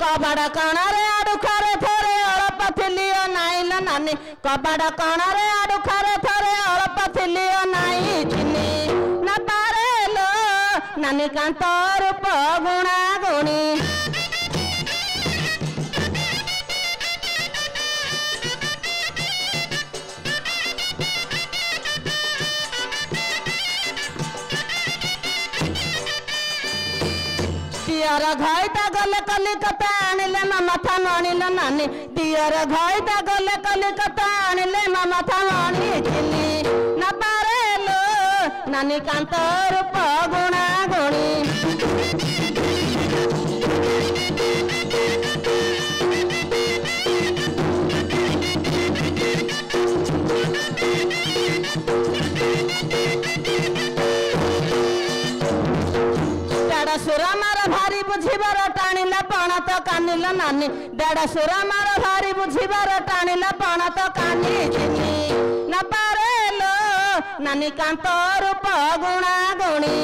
कबाड़ कणारे आडू खारे थोरे अळप थिलियो नाइल नानी कबाड़ कणारे आडू खारे थोरे अळप थिलियो नाई चिनी ना पारेलो नानी कांत रूप गुणा गुणी दियर घाईता गले कलिकता आनिले मामा था मणिल नानी दियर घाईता गले कलिकता आनिले मामा था मणि चिनी ना पारेलो नानी कांत रूप गुणा गुणी सुरा मार भारी बुझीबार टाणिला पण तो कानिल नानी डेढ़ सुरा मार भारी बुझीबार टाणिला पण तो कानी चिनी न पारेलो नानी कांत रूप गुणा गुणी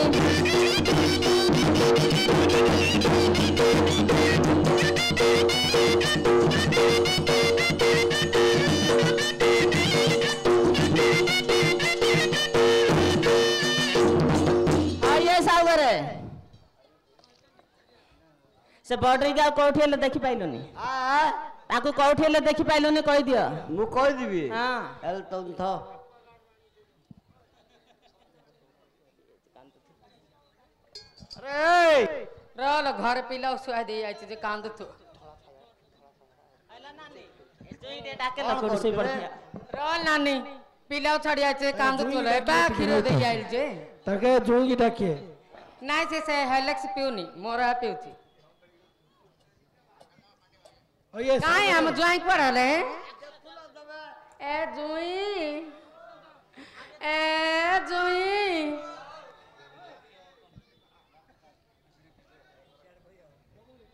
आइए सागरे से बॉर्डर का कोठी ले देखि पाइलुनी ताकू कोठी ले देखि पाइलुनी कहि दियो मु कहि दिबी हां एल तुम थो अरे रोल घर पिला सुआ दे आइ जे कांद थो आइला नानी जोई दे डाके ल कोठी से पड़िया रोल नानी पिला छड़ी आइ जे कांद थो ले बा खीरो दे आइल जे ताके जोई की डाके नाइ से हेलेक्स पिउनी मोरा पिउची काहे हम ज्वाइन पड़ले ए जुई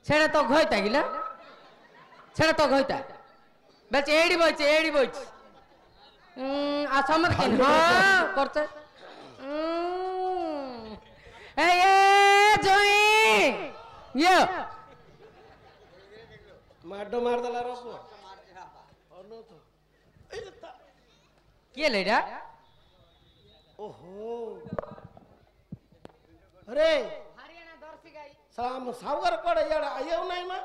छेड़ा तो घोइता गिला छेड़ा तो घोइता बस एडी बोच आ समझ के हां करते ए जुई यो माडो मार दला रोपो अनु तो के लेडा ओहो अरे हरियाणा दर्शी गाई साम सावर कोड याडा आयो नाही मा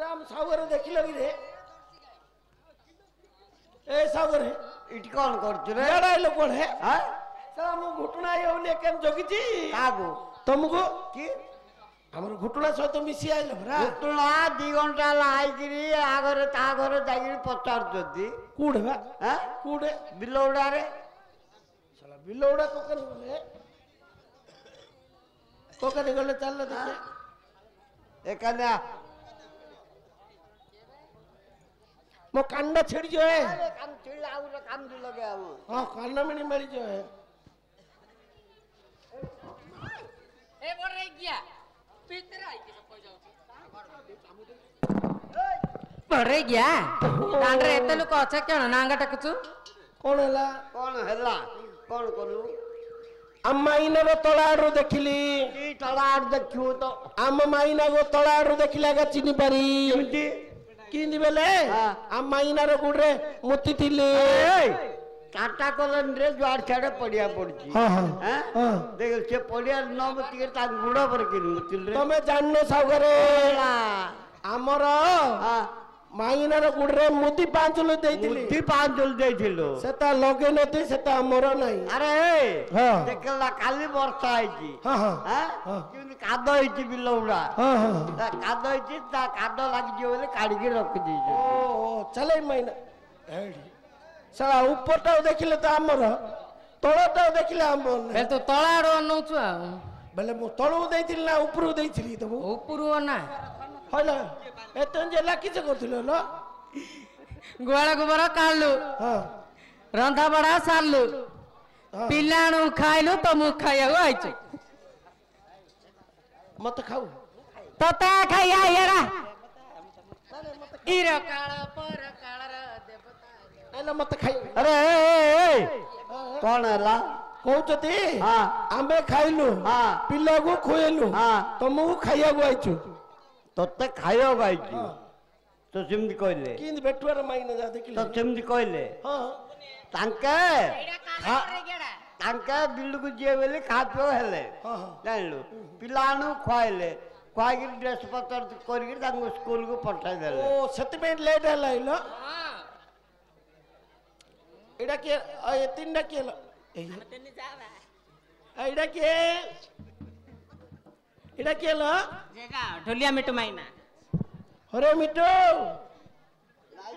राम सावर देखिलो कि रे ए सावर इट कौन करछ रे याडा लो कोड है हां साम घुटना आयो ले केन जोगिजी कागो तुमको की हमर घुटना सहित मिसी आइल भरा घुटना 2 घंटा लाइगिरी आगरे ता घरे जागिरी पचार जदी कूडबा हां कूडे बिलौडा रे साला बिलौडा कोकन बोले कोकन गले चल देखे एकन्या मो कांडा छेड़ी जो है अरे काम छिड़ आउ रे काम दि लगे हम हां कांडा में मरी जो है ए बोल रे गया भीतर आई के कोई जाऊ बोल रे गया दांडरे एते लोक अछ केन नांगा टकचू कौन हैला कौन करू अम्मा इनरो तळाडू देखिली की तळाड देखियो तो अम्मा माइना गो तळाडू देखिला का चिनी पारी केमती किंदी बेले हां अम्मा इनारो गुडरे मुत्ती थिली टाटा कॉलन रे ज्वार छाड़े पड़िया पड़ची हां हां हां देख से पड़िया नब टिके ता गुडा पर कि मुतिल रे तमे जाननो सागरे ला हमरो हां माइनारो गुडरे मुत्ती पांचलो देइतिली मुत्ती पांचल देइथिलो सेता लगे नथि सेता हमरो नाही अरे हां देखला काली वर्षा आइची हां हां हां किन कादो आइची बिलौडा हां हां ता कादो आइची ता कादो लागि जे बोले काढी के रख दीजिए ओ चले माइना हेडी साला ऊपरटाও देखिले तो हमर तळटाও देखिले हमर बे तो तळाडो नउछु बेले मु तळू देइतिल ना ऊपरू देइतिली तो ऊपरू ना होला एतन जे लाकी से करथिलो ल गुवाला गुबर कालु हां रंधा बड़ा सालु पिलाणु खाइलु तो मु खाइयो आइछु मत खाऊ तो ता खाइया यारा इरा काळा पर काळा रे देवता एला मत खाई अरे कौन हैला କହୁଛନ୍ତି ହଁ। ଆମେ ଖାଇଲୁ ହଁ। ପିଲାକୁ ଖୁଏଇଲୁ ହଁ। ତମକୁ ଖାଇବାକୁ ଆଇଛୁ ତତେ ଖାଇବାକୁ ଆଇଛି ତ ସେମିତି କହିଲେ କେମିତି ବେଟୁଆର ମାଇନା ଯା ଦେଖିଲେ ତ ସେମିତି କହିଲେ ହଁ ତାଙ୍କେ ତାଙ୍କେ ବିଲକୁ ଯିବେ ବୋଲି ଖା ପିଅ ହେଲେ ହଁ ହଁ ଜାଣିଲୁ ପିଲାମାନଙ୍କୁ ଖୁଆଇଲେ ଖୁଆଇକିରି ଡ୍ରେସ୍ ପତ୍ର କରିକି ତାଙ୍କୁ ସ୍କୁଲକୁ ପଠାଇଦେଲେ ଓ ସେଥିପାଇଁ ଲେଟ୍ ହେଲା ଇଲ ଏଇଟା କିଏ ଏ ତିନିଟା କିଏ ଏଇଟା କିଏ ଏଇଟା କିଏ ହେଲା ଢୋଲିଆ ମିଟୁ ମାଇନା ହରେ ମିଟୁ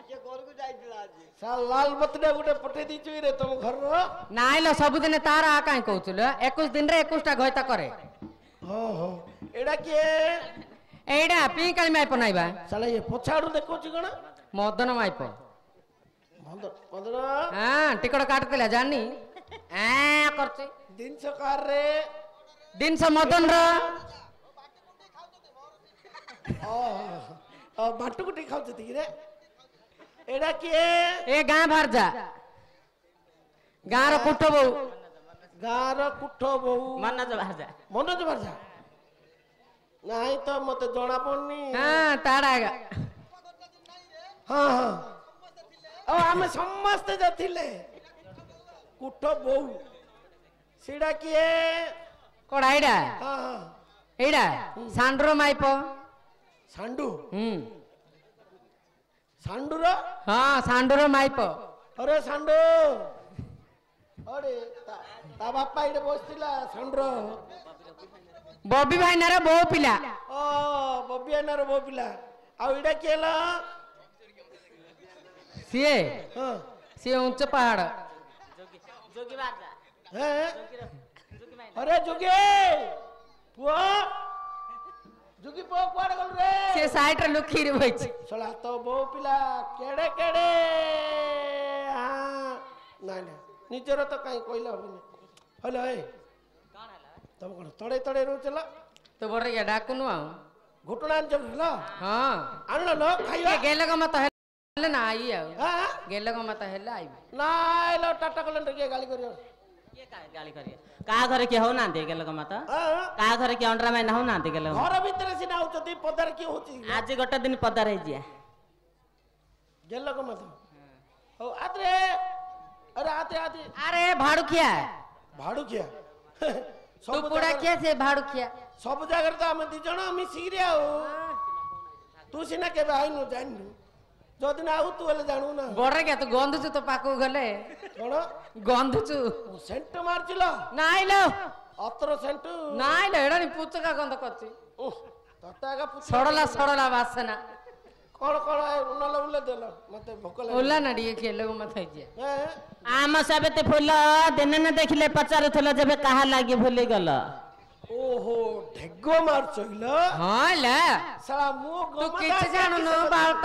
ସେ ଘରକୁ ଯାଇଥିଲା ଆଜି ଲାଲ ବତିଟା ଗୋଟେ ପଠେଇ ଦେଇଛୁ ରେ ତମ ଘରର ନାଇଁ ଲ ସବୁଦିନେ ତାର ଆ କାଇଁ କହୁଥିଲ 21 ଦିନରେ 21ଟା ଘଇତା करे ହଁ ହଁ ଏଇଟା କିଏ ଏଇଟା ପିଙ୍କାଳି ମାଇପ ନାଇବା ସାଲା ଇଏ ପଛାଡୁ ଦେଖଉଛି କଣ ମଦନ ମାଇପ ମଦନ ହଁ ଟିକଟ କାଟୁଥିଲା ଜାଣିନି କରୁଛି ଜିନିଷ କାରରେ ଜିନିଷ ମଦନ ର ବାଟକୁ ଟିକେ ଖାଉଛନ୍ତି କି ରେ ଏଇଟା କିଏ ଏ ଗାଁ ଭାରଜା ଗାଁର କୁଠ ବୋଉ ଗାଁର କୁଠ ବୋଉ ମନୋଜ ବାହାଜା ମନୋଜ ବାର୍ଜା ନାଇଁ ତ ମତେ ଜଣା ପଡୁନି ହଁ ତାଡା ହଁ ହଁ ଆଉ ଆମେ ସମସ୍ତେ ଯା ଥିଲେ କୁଠ ବୋଉ ସେଇଟା କିଏ କଡା ଏଇଟା ହଁ ହଁ ଏଇଟା ସାଣ୍ଡର ମାଇପ ସାଣ୍ଡୁ ସାଣ୍ଡୁର ହଁ ସାଣ୍ଡର ମାଇପ ଅରେ ସାଣ୍ଡୁ ଅରେ ତା ବାପା ଏଇଠି ବସିଥିଲା ସାଣ୍ଡୁର ବବି ଭାଇନାର ବୋଉ ପିଲା ଓ ବବିଆନାର ବୋଉ ପିଲା ଆଉ ଏଇଟା କିଏ ହେଲା ସିଏ ହଁ ସିଏ ଉଞ୍ଚ ପାହାଡ ଯୋଗୀ ବାହାଜା ହେଁ? अरे जुगे पुआ जुगी पुआ कुआडे गल रे ସେ ସାଇଡରେ ଲୁକିରି ବଇଛି सला तो बो पिला केड़े केड़े हां ना ना निजर तो काई कोइला होबनी हेलो ए तम कोन तड़े तड़े रो चला तो बड़ या डाकुनु आ घुटना जब हला हां आनलो लो खाइबा ये गेले ग मत हेले ना आई आ हां गेले ग मत हेले आई ना लो टाटा कलेंडर के गाली करियो ये का गाली करिए का घरे के हो ना दे गेल ग मत हां का घरे के अंडरा में ना हो ना दे गेल घर भीतर सिना होचती पदर की होची आज गोटे दिन पदार है जिया गेल को मत हो आत्रे अरे आते आते अरे भाड़ुकिया भाड़ू किया तू पुड़ा किया से भाड़ुकिया सब जगह तो हम दी जण मिसी रे आओ तू सिना के भाई नु जानू जो दिन आउ तू हेले जानू ना बड़े क्या तू गंधुचु तो पाकू गले कोन गंधुचु सेंट मारचिलो नाइ लो अतर सेंट नाइ लो एडा नि पुचका गंध करछि ततागा पुछ सड़ला सड़ला वासना कोन कोन उनले उले देलो मते भोक लाग ओला ना डिए खेले गो मत जे आम सबते फूल दिन न देखले पचार थल जब कहा लागी भूली गल ओहो ढेगो मार चइलो हां ला साला मु तू किछ जानु न बात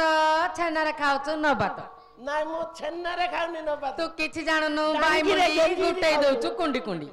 छेना रे खाउछु न बात नाइ मु छन्ना रे खाउनी न बात तू किछ जानु न बाई मुंडी गुटाई दउछु कुंडी कुंडी